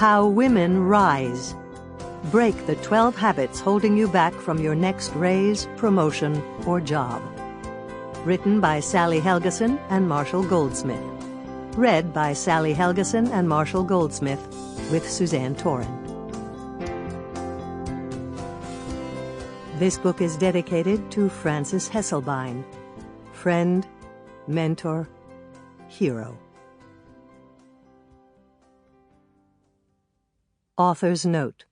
How Women Rise. Break the 12 habits holding you back from your next raise, promotion, or job. Written by Sally Helgesen and Marshall Goldsmith. Read by Sally Helgesen and Marshall Goldsmith with Suzanne Toren. This book is dedicated to Frances Hesselbein, friend, mentor, hero. Author's note.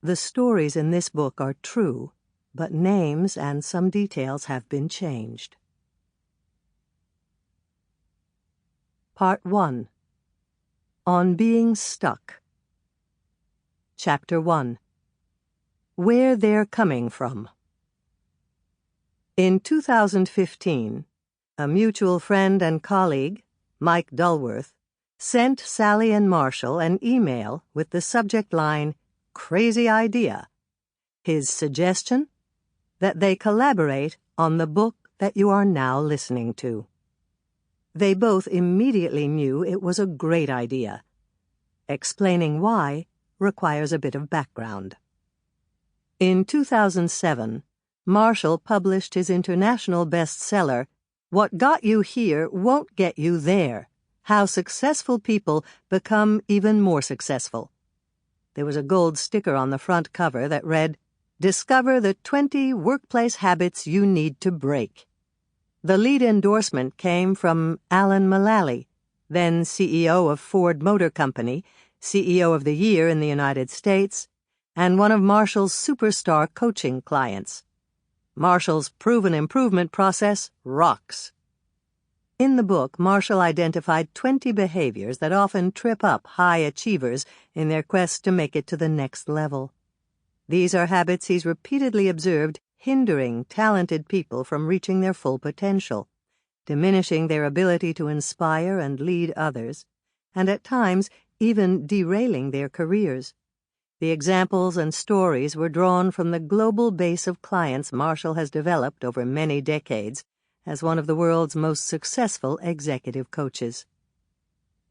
The stories in this book are true, but names and some details have been changed. Part 1. On Being Stuck. Chapter 1. Where They're Coming From. In 2015, a mutual friend and colleague, Mike Dulworth, sent Sally and Marshall an email with the subject line, "Crazy Idea." His suggestion? That they collaborate on the book that you are now listening to. They both immediately knew it was a great idea. Explaining why requires a bit of background. In 2007, Marshall published his international bestseller, What Got You Here Won't Get You There: How Successful People Become Even More Successful. There was a gold sticker on the front cover that read, "Discover the 20 workplace habits you need to break." The lead endorsement came from Alan Mullally, then CEO of Ford Motor Company, CEO of the Year in the United States, and one of Marshall's superstar coaching clients. Marshall's proven improvement process rocks. In the book, Marshall identified 20 behaviors that often trip up high achievers in their quest to make it to the next level. These are habits he's repeatedly observed hindering talented people from reaching their full potential, diminishing their ability to inspire and lead others, and at times even derailing their careers. The examples and stories were drawn from the global base of clients Marshall has developed over many decades as one of the world's most successful executive coaches.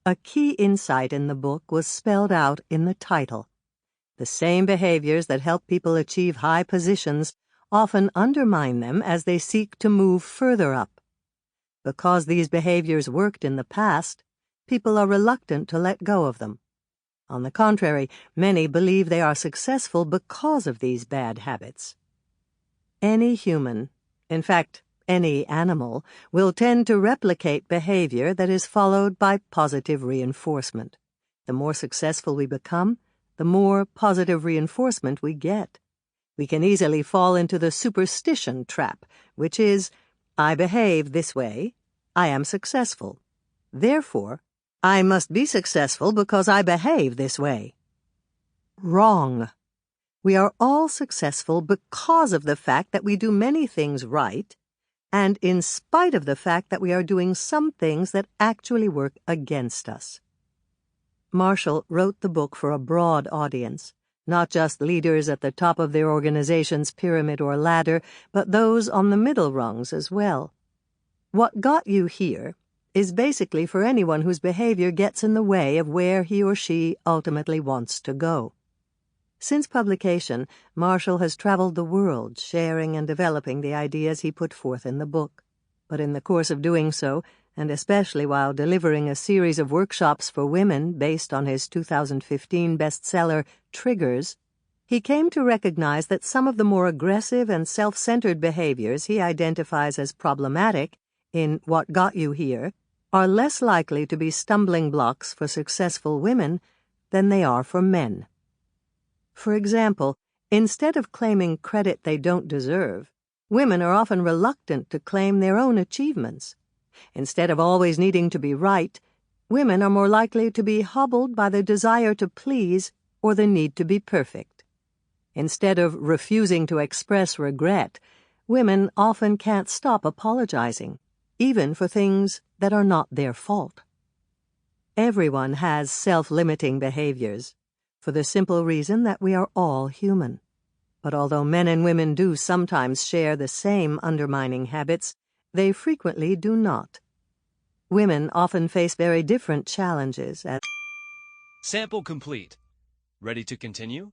A key insight in the book was spelled out in the title. The same behaviors that help people achieve high positions often undermine them as they seek to move further up. Because these behaviors worked in the past, people are reluctant to let go of them. On the contrary, many believe they are successful because of these bad habits. Any human, in fact, any animal, will tend to replicate behavior that is followed by positive reinforcement. The more successful we become, the more positive reinforcement we get. We can easily fall into the superstition trap, which is, I behave this way, I am successful. Therefore, I must be successful because I behave this way. Wrong. We are all successful because of the fact that we do many things right, and in spite of the fact that we are doing some things that actually work against us. Marshall wrote the book for a broad audience, not just leaders at the top of their organization's pyramid or ladder, but those on the middle rungs as well. What Got You Here is basically for anyone whose behavior gets in the way of where he or she ultimately wants to go. Since publication, Marshall has traveled the world sharing and developing the ideas he put forth in the book. But in the course of doing so, and especially while delivering a series of workshops for women based on his 2015 bestseller, Triggers, he came to recognize that some of the more aggressive and self-centered behaviors he identifies as problematic in What Got You Here are less likely to be stumbling blocks for successful women than they are for men. For example, instead of claiming credit they don't deserve, women are often reluctant to claim their own achievements. Instead of always needing to be right, women are more likely to be hobbled by the desire to please or the need to be perfect. Instead of refusing to express regret, women often can't stop apologizing, even for things that are not their fault. Everyone has self-limiting behaviors, for the simple reason that we are all human. But although men and women do sometimes share the same undermining habits, they frequently do not. Women often face very different challenges Sample complete. Ready to continue?